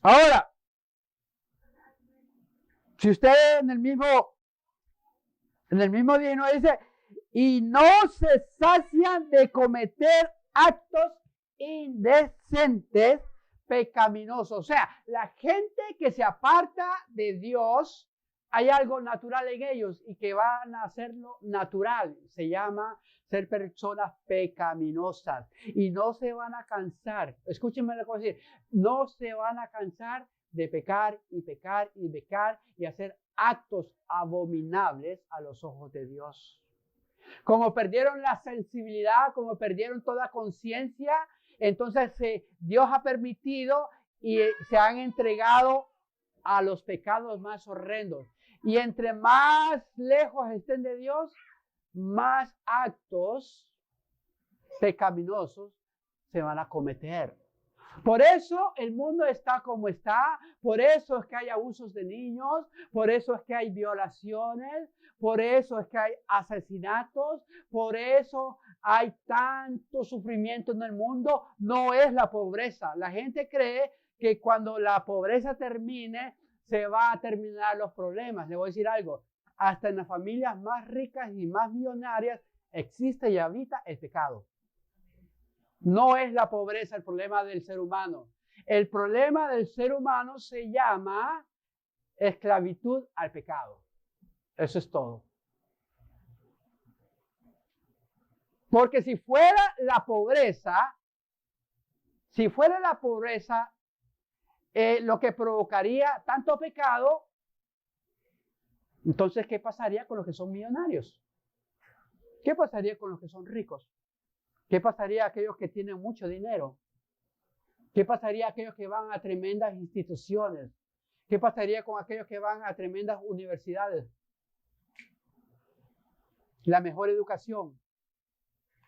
Ahora, si usted en el mismo 19 dice, y no se sacian de cometer actos indecentes, pecaminosos. O sea, la gente que se aparta de Dios, hay algo natural en ellos y que van a hacerlo natural. Se llama ser personas pecaminosas y no se van a cansar. Escúchenme lo que voy a decir. No se van a cansar de pecar y pecar y pecar y hacer actos abominables a los ojos de Dios. Como perdieron la sensibilidad, como perdieron toda conciencia, entonces Dios ha permitido y se han entregado a los pecados más horrendos. Y entre más lejos estén de Dios, más actos pecaminosos se van a cometer. Por eso el mundo está como está, por eso es que hay abusos de niños, por eso es que hay violaciones, por eso es que hay asesinatos, por eso hay tanto sufrimiento en el mundo. No es la pobreza. La gente cree que cuando la pobreza termine, se va a terminar los problemas. Le voy a decir algo, hasta en las familias más ricas y más millonarias existe y habita el pecado. No es la pobreza el problema del ser humano. El problema del ser humano se llama esclavitud al pecado. Eso es todo. Porque si fuera la pobreza lo que provocaría tanto pecado, entonces, ¿qué pasaría con los que son millonarios? ¿Qué pasaría con los que son ricos? ¿Qué pasaría a aquellos que tienen mucho dinero? ¿Qué pasaría a aquellos que van a tremendas instituciones? ¿Qué pasaría con aquellos que van a tremendas universidades? La mejor educación,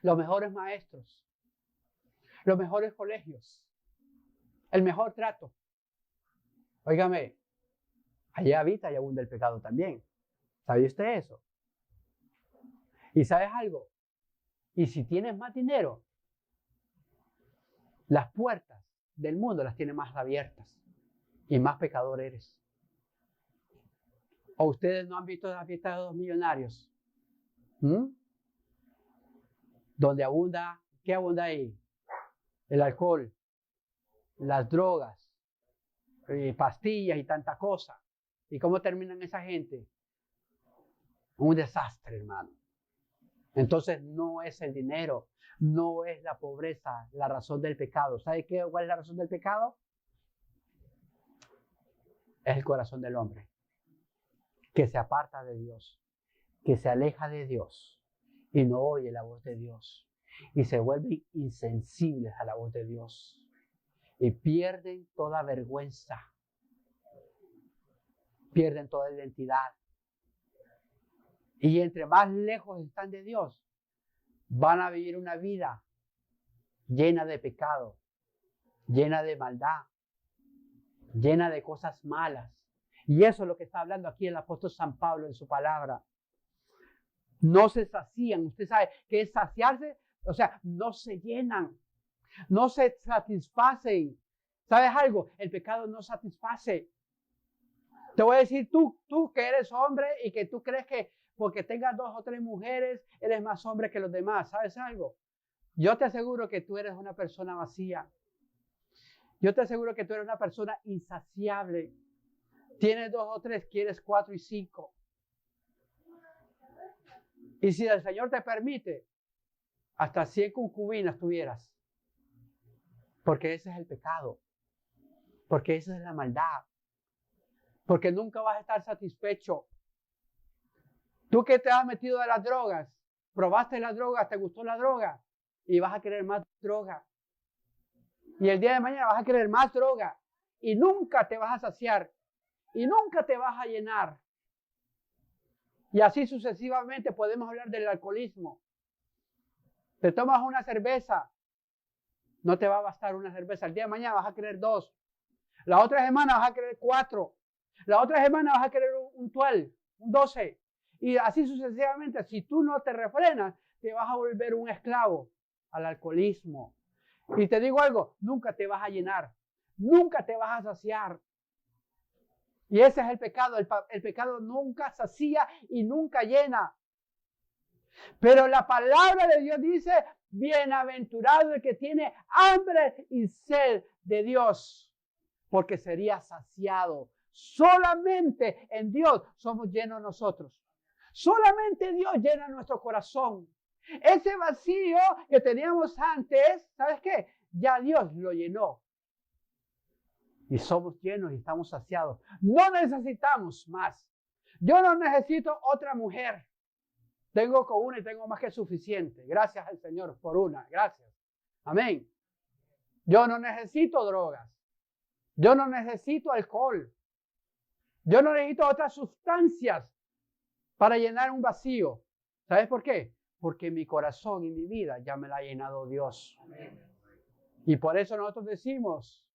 los mejores maestros, los mejores colegios, el mejor trato. Óigame, allá habita y abunda el pecado también. ¿Sabe usted eso? ¿Y sabes algo? Y si tienes más dinero, las puertas del mundo las tienes más abiertas y más pecador eres. ¿O ustedes no han visto la fiesta de los millonarios? Donde abunda, ¿qué abunda ahí? El alcohol, las drogas, pastillas y tanta cosa. ¿Y cómo terminan esa gente? Un desastre, hermano. Entonces no es el dinero, no es la pobreza la razón del pecado. ¿Sabe cuál es la razón del pecado? es el corazón del hombre, que se aparta de Dios, que se aleja de Dios y no oye la voz de Dios y se vuelven insensibles a la voz de Dios y pierden toda vergüenza, pierden toda identidad. Y entre más lejos están de Dios, van a vivir una vida llena de pecado, llena de maldad, llena de cosas malas. Y eso es lo que está hablando aquí el apóstol San Pablo en su palabra. No se sacían. Usted sabe que es saciarse, o sea, no se llenan, no se satisfacen. ¿Sabes algo? El pecado no satisface. Te voy a decir, tú que eres hombre y que tú crees que porque tengas 2 o 3 mujeres, eres más hombre que los demás. ¿Sabes algo? Yo te aseguro que tú eres una persona vacía. Yo te aseguro que tú eres una persona insaciable. Tienes 2 o 3, quieres 4 y 5. Y si el Señor te permite, hasta 100 concubinas tuvieras. Porque ese es el pecado. Porque esa es la maldad. Porque nunca vas a estar satisfecho. Tú que te has metido de las drogas, probaste las drogas, te gustó la droga y vas a querer más droga. Y el día de mañana vas a querer más droga y nunca te vas a saciar y nunca te vas a llenar. Y así sucesivamente podemos hablar del alcoholismo. Te tomas una cerveza, no te va a bastar una cerveza. El día de mañana vas a querer 2. La otra semana vas a querer 4. La otra semana vas a querer un 12, un 12. Y así sucesivamente. Si tú no te refrenas, te vas a volver un esclavo al alcoholismo. Y te digo algo, nunca te vas a llenar. Nunca te vas a saciar. Y ese es el pecado. El pecado nunca sacia y nunca llena. Pero la palabra de Dios dice, bienaventurado el que tiene hambre y sed de Dios, porque sería saciado. Solamente en Dios somos llenos nosotros. Solamente Dios llena nuestro corazón. Ese vacío que teníamos antes, ¿sabes qué? Ya Dios lo llenó. Y somos llenos y estamos saciados. No necesitamos más. Yo no necesito otra mujer. Tengo con una y tengo más que suficiente. Gracias al Señor por una. Gracias. Amén. Yo no necesito drogas. Yo no necesito alcohol. Yo no necesito otras sustancias para llenar un vacío. ¿Sabes por qué? Porque mi corazón y mi vida ya me la ha llenado Dios. Amén. Y por eso nosotros decimos,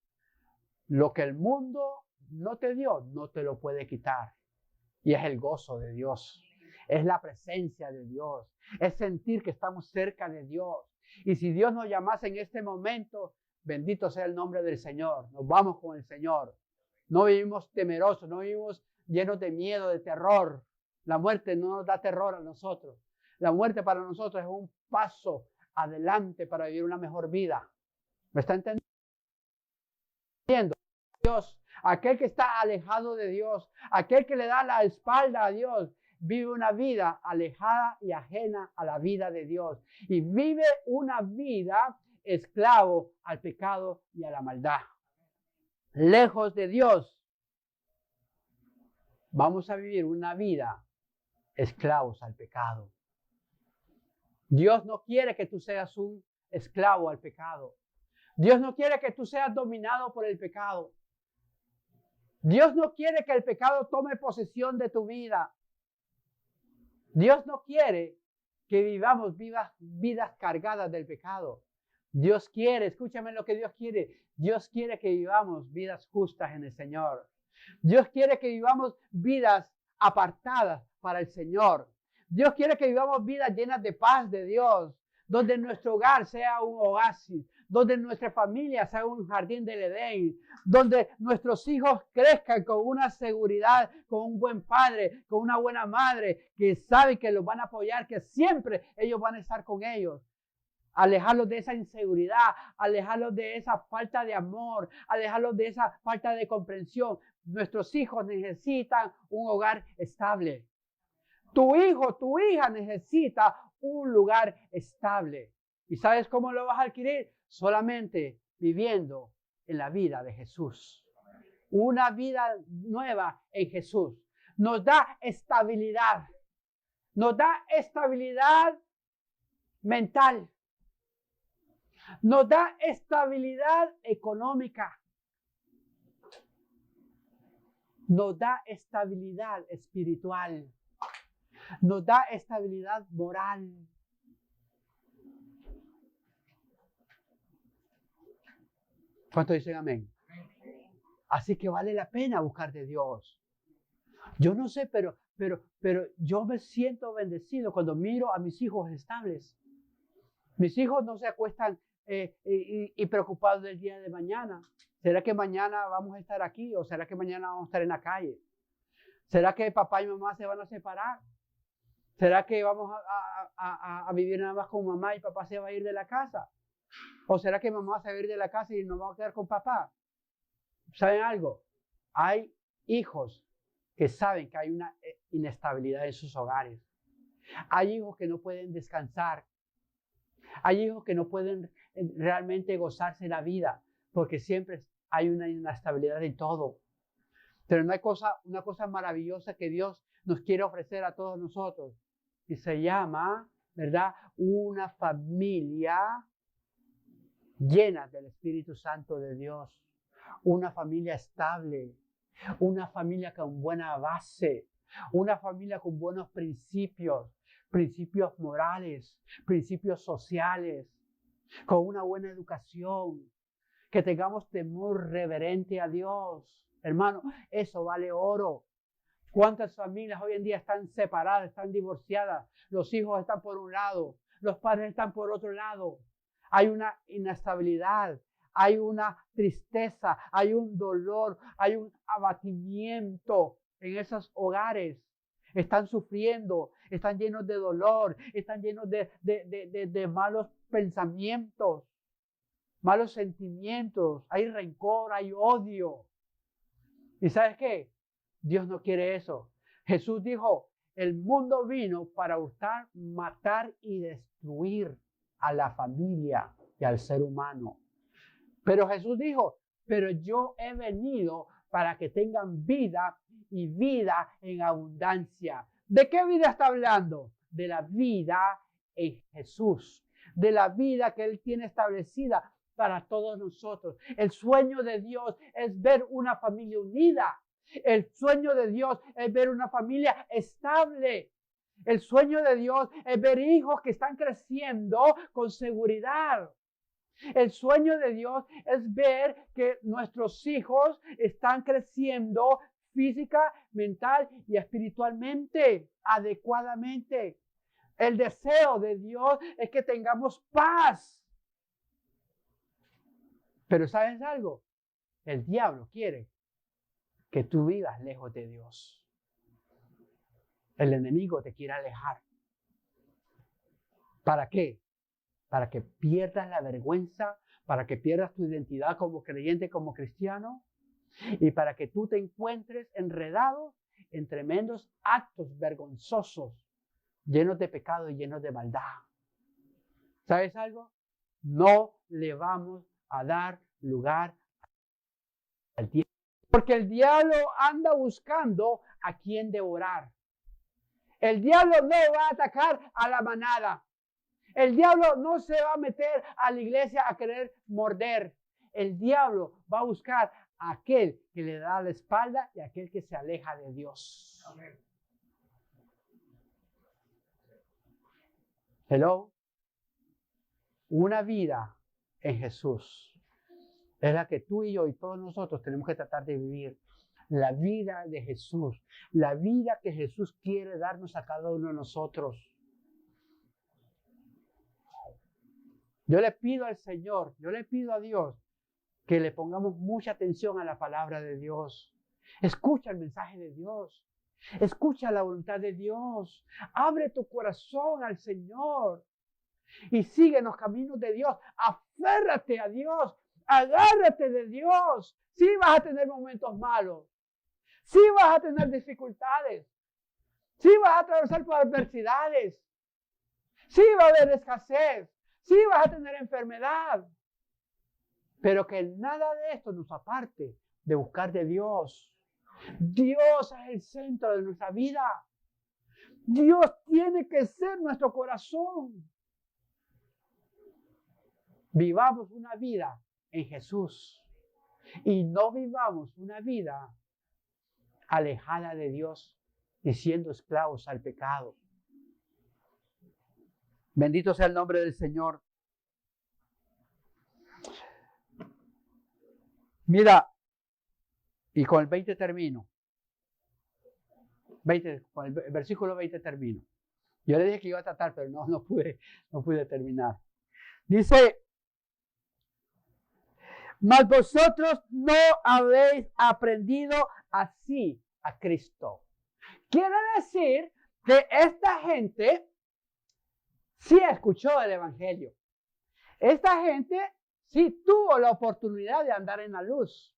lo que el mundo no te dio, no te lo puede quitar. Y es el gozo de Dios. Es la presencia de Dios. Es sentir que estamos cerca de Dios. Y si Dios nos llamase en este momento, bendito sea el nombre del Señor. Nos vamos con el Señor. No vivimos temerosos, no vivimos llenos de miedo, de terror. La muerte no nos da terror a nosotros. La muerte para nosotros es un paso adelante para vivir una mejor vida. ¿Me está entendiendo? Dios, aquel que está alejado de Dios, aquel que le da la espalda a Dios, vive una vida alejada y ajena a la vida de Dios. Y vive una vida esclavo al pecado y a la maldad. Lejos de Dios, vamos a vivir una vida esclavos al pecado. Dios no quiere que tú seas un esclavo al pecado. Dios no quiere que tú seas dominado por el pecado. Dios no quiere que el pecado tome posesión de tu vida. Dios no quiere que vivamos vidas cargadas del pecado. Dios quiere, escúchame lo que Dios quiere. Dios quiere que vivamos vidas justas en el Señor. Dios quiere que vivamos vidas apartadas para el Señor. Dios quiere que vivamos vidas llenas de paz de Dios, donde nuestro hogar sea un oasis, donde nuestra familia sea un jardín del Edén, donde nuestros hijos crezcan con una seguridad, con un buen padre, con una buena madre, que sabe que los van a apoyar, que siempre ellos van a estar con ellos. Alejarlos de esa inseguridad, alejarlos de esa falta de amor, alejarlos de esa falta de comprensión. Nuestros hijos necesitan un hogar estable. Tu hijo, tu hija necesita un lugar estable. ¿Y sabes cómo lo vas a adquirir? Solamente viviendo en la vida de Jesús. una vida nueva en Jesús. Nos da estabilidad. Nos da estabilidad mental. Nos da estabilidad económica. Nos da estabilidad espiritual. Nos da estabilidad moral. ¿Cuántos dicen amén? Así que vale la pena buscar de Dios. Yo no sé, pero yo me siento bendecido cuando miro a mis hijos estables. Mis hijos no se acuestan y preocupados del día de mañana. ¿Será que mañana vamos a estar aquí o será que mañana vamos a estar en la calle? ¿Será que papá y mamá se van a separar? ¿Será que vamos a vivir nada más con mamá y papá se va a ir de la casa? ¿O será que mamá se va a ir de la casa y nos vamos a quedar con papá? ¿Saben algo? Hay hijos que saben que hay una inestabilidad en sus hogares. Hay hijos que no pueden descansar. Hay hijos que no pueden realmente gozarse la vida porque siempre hay una inestabilidad en todo. Pero no hay una cosa maravillosa que Dios nos quiere ofrecer a todos nosotros y se llama, ¿verdad? Una familia llena del Espíritu Santo de Dios. Una familia estable, una familia con buena base, una familia con buenos principios, principios morales, principios sociales, con una buena educación, que tengamos temor reverente a Dios. Hermano, eso vale oro. ¿Cuántas familias hoy en día están separadas, están divorciadas? Los hijos están por un lado, los padres están por otro lado. Hay una inestabilidad, hay una tristeza, hay un dolor, hay un abatimiento en esos hogares. Están sufriendo, están llenos de dolor, están llenos de malos pensamientos, malos sentimientos. Hay rencor, hay odio. ¿Y sabes qué? Dios no quiere eso. Jesús dijo, el mundo vino para hurtar, matar y destruir a la familia y al ser humano. Pero Jesús dijo, pero yo he venido para que tengan vida y vida en abundancia. ¿De qué vida está hablando? De la vida en Jesús, de la vida que Él tiene establecida para todos nosotros. El sueño de Dios es ver una familia unida. El sueño de Dios es ver una familia estable. El sueño de Dios es ver hijos que están creciendo con seguridad. El sueño de Dios es ver que nuestros hijos están creciendo física, mental y espiritualmente, adecuadamente. El deseo de Dios es que tengamos paz. Pero ¿sabes algo? El diablo quiere que tú vivas lejos de Dios. El enemigo te quiere alejar. ¿Para qué? Para que pierdas la vergüenza, para que pierdas tu identidad como creyente, como cristiano, y para que tú te encuentres enredado en tremendos actos vergonzosos, llenos de pecado y llenos de maldad. ¿Sabes algo? No le vamos a dar lugar al diablo, porque el diablo anda buscando a quien devorar. El diablo no va a atacar a la manada. El diablo no se va a meter a la iglesia a querer morder. El diablo va a buscar a aquel que le da la espalda y a aquel que se aleja de Dios. Amén. Hello. Una vida en Jesús es la que tú y yo y todos nosotros tenemos que tratar de vivir. La vida de Jesús, la vida que Jesús quiere darnos a cada uno de nosotros. Yo le pido al Señor, yo le pido a Dios que le pongamos mucha atención a la palabra de Dios. Escucha el mensaje de Dios. Escucha la voluntad de Dios. Abre tu corazón al Señor y sigue en los caminos de Dios. Aférrate a Dios. Agárrate de Dios. Sí vas a tener momentos malos. Sí vas a tener dificultades. Sí vas a atravesar por adversidades. Sí va a haber escasez. Sí vas a tener enfermedad. Pero que nada de esto nos aparte de buscar de Dios. Dios es el centro de nuestra vida. Dios tiene que ser nuestro corazón. Vivamos una vida en Jesús y no vivamos una vida alejada de Dios y siendo esclavos al pecado. Bendito sea el nombre del Señor. Mira, y con el 20 termino. Con el versículo 20 termino. Yo le dije que iba a tratar, pero no pude terminar. Dice, mas vosotros no habéis aprendido así a Cristo. Quiere decir que esta gente sí escuchó el Evangelio. Esta gente sí tuvo la oportunidad de andar en la luz.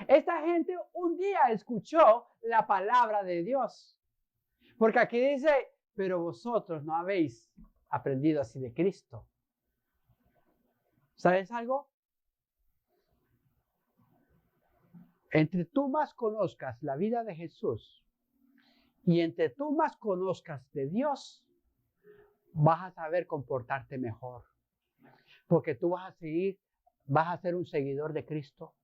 Esta gente un día escuchó la palabra de Dios. Porque aquí dice, pero vosotros no habéis aprendido así de Cristo. ¿Sabes algo? Entre tú más conozcas la vida de Jesús y entre tú más conozcas de Dios, vas a saber comportarte mejor. Porque tú vas a ser un seguidor de Cristo,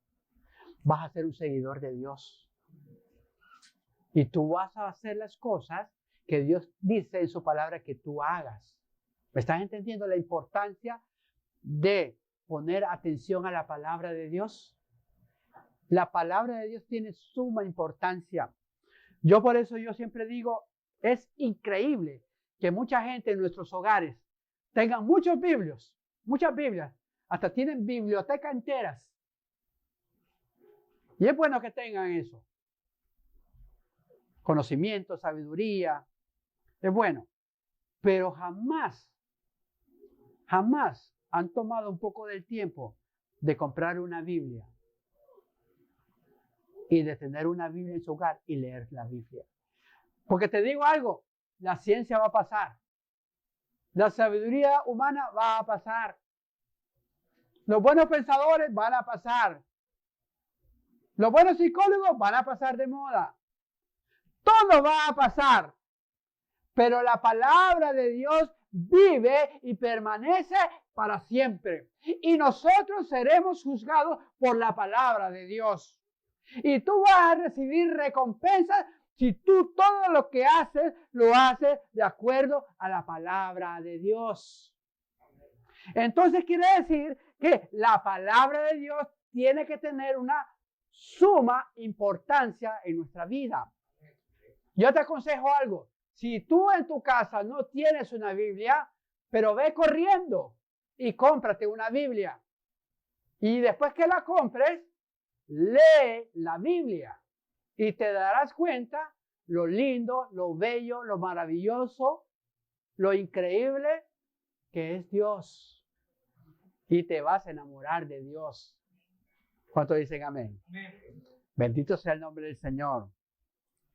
vas a ser un seguidor de Dios. Y tú vas a hacer las cosas que Dios dice en su palabra que tú hagas. ¿Me estás entendiendo la importancia de poner atención a la palabra de Dios? La palabra de Dios tiene suma importancia. Por eso yo siempre digo, es increíble que mucha gente en nuestros hogares tengan muchas Biblias, hasta tienen bibliotecas enteras. Y es bueno que tengan eso. Conocimiento, sabiduría, es bueno. Pero jamás han tomado un poco del tiempo de comprar una Biblia y de tener una Biblia en su hogar y leer la Biblia. Porque te digo algo, la ciencia va a pasar. La sabiduría humana va a pasar. Los buenos pensadores van a pasar. Los buenos psicólogos van a pasar de moda. Todo va a pasar. Pero la palabra de Dios vive y permanece para siempre. Y nosotros seremos juzgados por la palabra de Dios. Y tú vas a recibir recompensas si tú todo lo que haces, lo haces de acuerdo a la palabra de Dios. Entonces quiere decir que la palabra de Dios tiene que tener una suma importancia en nuestra vida. Yo te aconsejo algo. Si tú en tu casa no tienes una Biblia, pero ve corriendo y cómprate una Biblia. Y después que la compres, lee la Biblia y te darás cuenta lo lindo, lo bello, lo maravilloso, lo increíble que es Dios. Y te vas a enamorar de Dios. ¿Cuántos dicen amén? Amén. Bendito sea el nombre del Señor.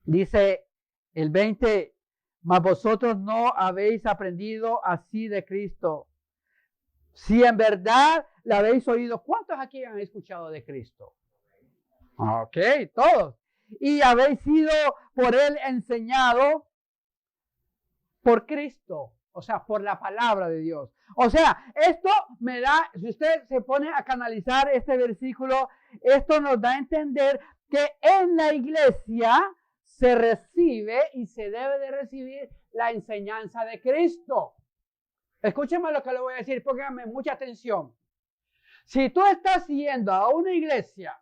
Dice el 20, mas vosotros no habéis aprendido así de Cristo. Si en verdad la habéis oído, ¿cuántos aquí han escuchado de Cristo? Ok, todos. Y habéis sido por Él enseñado por Cristo, o sea, por la palabra de Dios. O sea, esto me da, si usted se pone a canalizar este versículo, esto nos da a entender que en la iglesia se recibe y se debe de recibir la enseñanza de Cristo. Escúcheme lo que le voy a decir, pónganme mucha atención. Si tú estás yendo a una iglesia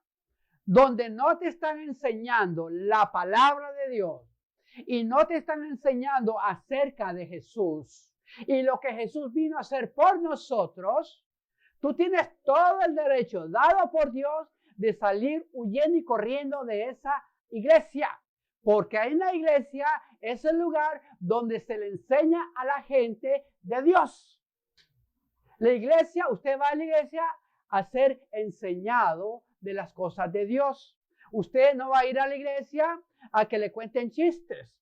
donde no te están enseñando la palabra de Dios y no te están enseñando acerca de Jesús y lo que Jesús vino a hacer por nosotros, tú tienes todo el derecho dado por Dios de salir huyendo y corriendo de esa iglesia. Porque en la iglesia es el lugar donde se le enseña a la gente de Dios. La iglesia, usted va a la iglesia a ser enseñado de las cosas de Dios. Usted no va a ir a la iglesia a que le cuenten chistes.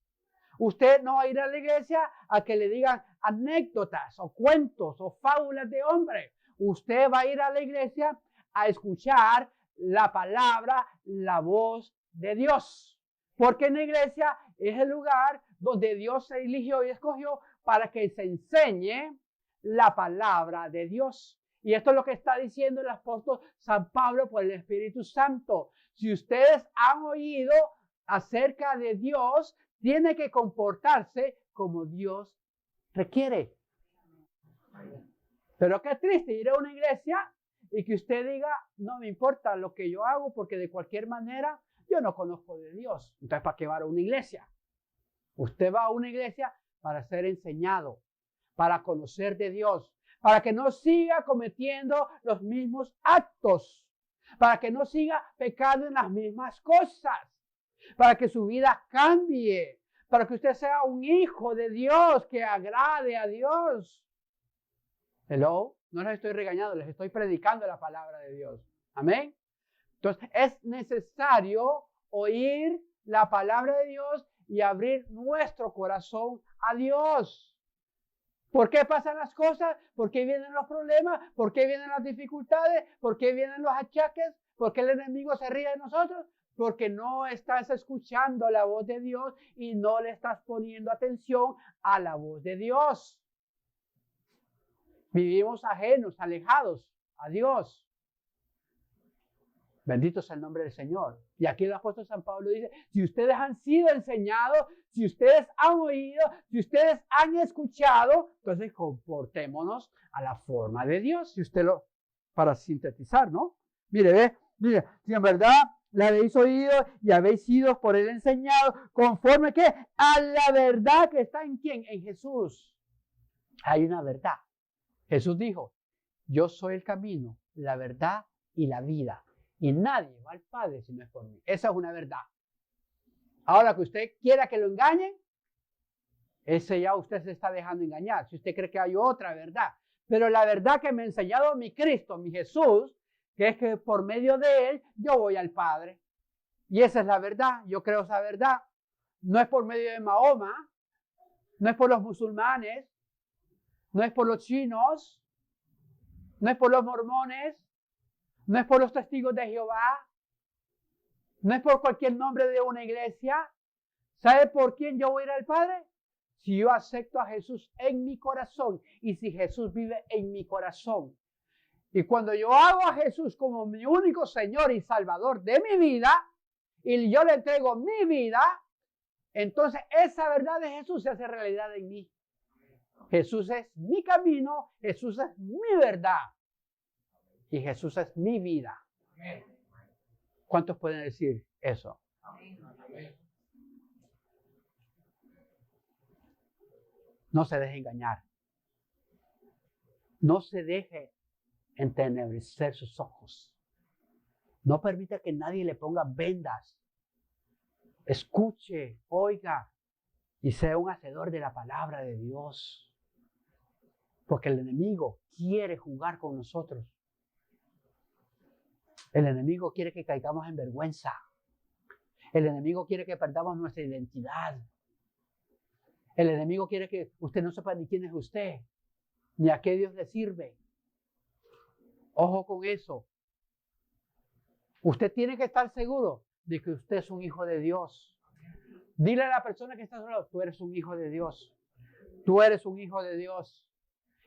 Usted no va a ir a la iglesia a que le digan anécdotas o cuentos o fábulas de hombre. Usted va a ir a la iglesia a escuchar la palabra, la voz de Dios. Porque en la iglesia es el lugar donde Dios se eligió y escogió para que se enseñe la palabra de Dios. Y esto es lo que está diciendo el apóstol San Pablo por el Espíritu Santo. Si ustedes han oído acerca de Dios, tiene que comportarse como Dios requiere. Pero qué triste ir a una iglesia y que usted diga, no me importa lo que yo hago porque de cualquier manera yo no conozco de Dios. Entonces, ¿para qué va a una iglesia? Usted va a una iglesia para ser enseñado, para conocer de Dios, para que no siga cometiendo los mismos actos, para que no siga pecando en las mismas cosas, para que su vida cambie, para que usted sea un hijo de Dios que agrade a Dios. Hello, no les estoy regañando, les estoy predicando la palabra de Dios. Amén. Entonces es necesario oír la palabra de Dios y abrir nuestro corazón a Dios. ¿Por qué pasan las cosas? ¿Por qué vienen los problemas? ¿Por qué vienen las dificultades? ¿Por qué vienen los achaques? ¿Por qué el enemigo se ríe de nosotros? Porque no estás escuchando la voz de Dios y no le estás poniendo atención a la voz de Dios. Vivimos ajenos, alejados a Dios. Bendito sea el nombre del Señor. Y aquí el apóstol San Pablo dice, si ustedes han sido enseñados, si ustedes han oído, si ustedes han escuchado, entonces comportémonos a la forma de Dios. Si usted lo, para sintetizar, ¿no? Mire, si en verdad la habéis oído y habéis sido por él enseñado, conforme que a la verdad que está en quién, en Jesús. Hay una verdad. Jesús dijo, yo soy el camino, la verdad y la vida. Y nadie va al Padre si no es por mí. Esa es una verdad. Ahora que usted quiera que lo engañen, ese ya usted se está dejando engañar. Si usted cree que hay otra verdad. Pero la verdad que me ha enseñado mi Cristo, mi Jesús, que es que por medio de él yo voy al Padre. Y esa es la verdad. Yo creo esa verdad. No es por medio de Mahoma, no es por los musulmanes, no es por los chinos, no es por los mormones, no es por los testigos de Jehová, no es por cualquier nombre de una iglesia. ¿Sabe por quién yo voy a ir al Padre? Si yo acepto a Jesús en mi corazón y si Jesús vive en mi corazón. Y cuando yo hago a Jesús como mi único Señor y Salvador de mi vida y yo le entrego mi vida, entonces esa verdad de Jesús se hace realidad en mí. Jesús es mi camino, Jesús es mi verdad. Y Jesús es mi vida. ¿Cuántos pueden decir eso? No se deje engañar. No se deje entenebrecer sus ojos. No permita que nadie le ponga vendas. Escuche, oiga y sea un hacedor de la palabra de Dios. Porque el enemigo quiere jugar con nosotros. El enemigo quiere que caigamos en vergüenza. El enemigo quiere que perdamos nuestra identidad. El enemigo quiere que usted no sepa ni quién es usted, ni a qué Dios le sirve. Ojo con eso. Usted tiene que estar seguro de que usted es un hijo de Dios. Dile a la persona que está a su lado, tú eres un hijo de Dios. Tú eres un hijo de Dios.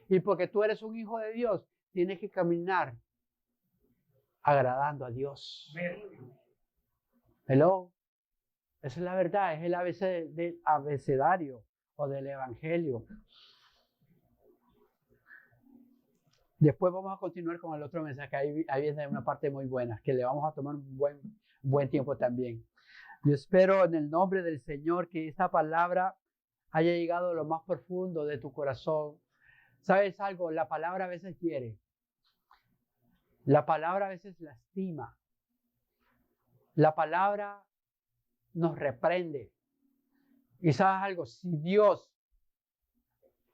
Y porque tú eres un hijo de Dios, tienes que caminar agradando a Dios. Hello. Esa es la verdad, es el abecedario o del evangelio. Después vamos a continuar con el otro mensaje. Ahí viene una parte muy buena, que le vamos a tomar un buen tiempo también. Yo espero en el nombre del Señor que esta palabra haya llegado a lo más profundo de tu corazón. ¿Sabes algo? La palabra a veces hiere. La palabra a veces lastima. La palabra nos reprende. Y sabes algo, si Dios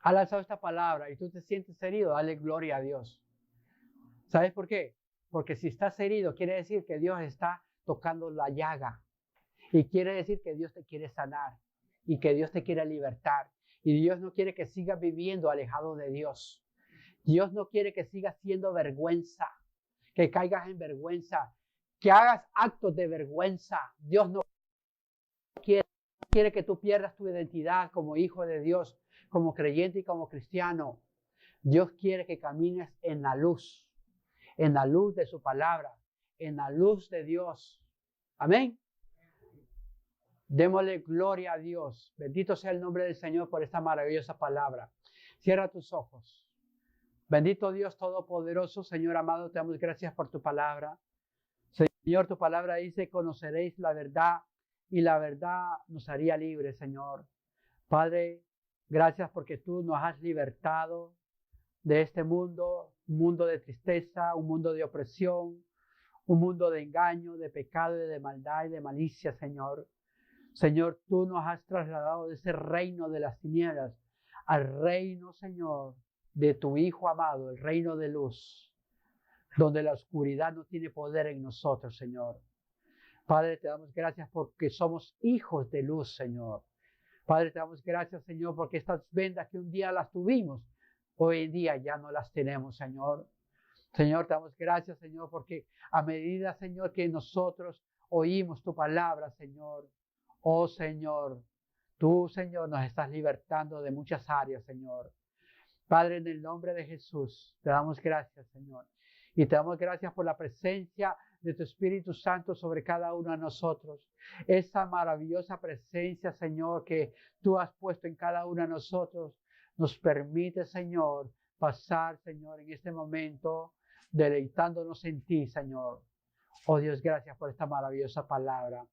ha lanzado esta palabra y tú te sientes herido, dale gloria a Dios. ¿Sabes por qué? Porque si estás herido, quiere decir que Dios está tocando la llaga. Y quiere decir que Dios te quiere sanar. Y que Dios te quiere libertar. Y Dios no quiere que sigas viviendo alejado de Dios. Dios no quiere que sigas siendo vergüenza. Que caigas en vergüenza. que hagas actos de vergüenza. Dios no quiere que tú pierdas tu identidad como hijo de Dios, como creyente y como cristiano. Dios quiere que camines en la luz de su palabra, en la luz de Dios. Amén. Démosle gloria a Dios. Bendito sea el nombre del Señor por esta maravillosa palabra. Cierra tus ojos. Bendito Dios Todopoderoso, Señor amado, te damos gracias por tu palabra. Señor, tu palabra dice, conoceréis la verdad y la verdad nos haría libres, Señor. Padre, gracias porque tú nos has libertado de este mundo, un mundo de tristeza, un mundo de opresión, un mundo de engaño, de pecado, de maldad y de malicia, Señor. Señor, tú nos has trasladado de ese reino de las tinieblas al reino, Señor, de tu Hijo amado, el reino de luz, donde la oscuridad no tiene poder en nosotros, Señor. Padre, te damos gracias porque somos hijos de luz, Señor. Padre, te damos gracias, Señor, porque estas vendas que un día las tuvimos, hoy en día ya no las tenemos, Señor. Señor, te damos gracias, Señor, porque a medida, Señor, que nosotros oímos tu palabra, Señor, oh Señor, tú, Señor, nos estás libertando de muchas áreas, Señor. Padre, en el nombre de Jesús, te damos gracias, Señor. Y te damos gracias por la presencia de tu Espíritu Santo sobre cada uno de nosotros. Esa maravillosa presencia, Señor, que tú has puesto en cada uno de nosotros, nos permite, Señor, pasar, Señor, en este momento, deleitándonos en ti, Señor. Oh Dios, gracias por esta maravillosa palabra.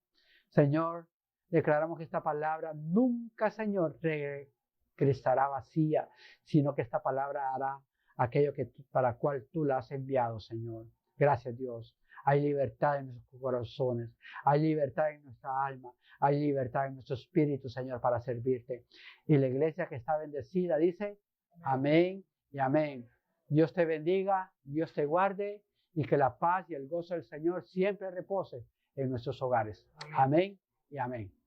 Señor, declaramos que esta palabra nunca, Señor, regresará vacía, sino que esta palabra hará aquello para cual tú la has enviado, Señor. Gracias, Dios. Hay libertad en nuestros corazones, hay libertad en nuestra alma, hay libertad en nuestro espíritu, Señor, para servirte. Y la iglesia que está bendecida dice, amén y amén. Dios te bendiga, Dios te guarde y que la paz y el gozo del Señor siempre repose en nuestros hogares. Amén y amén.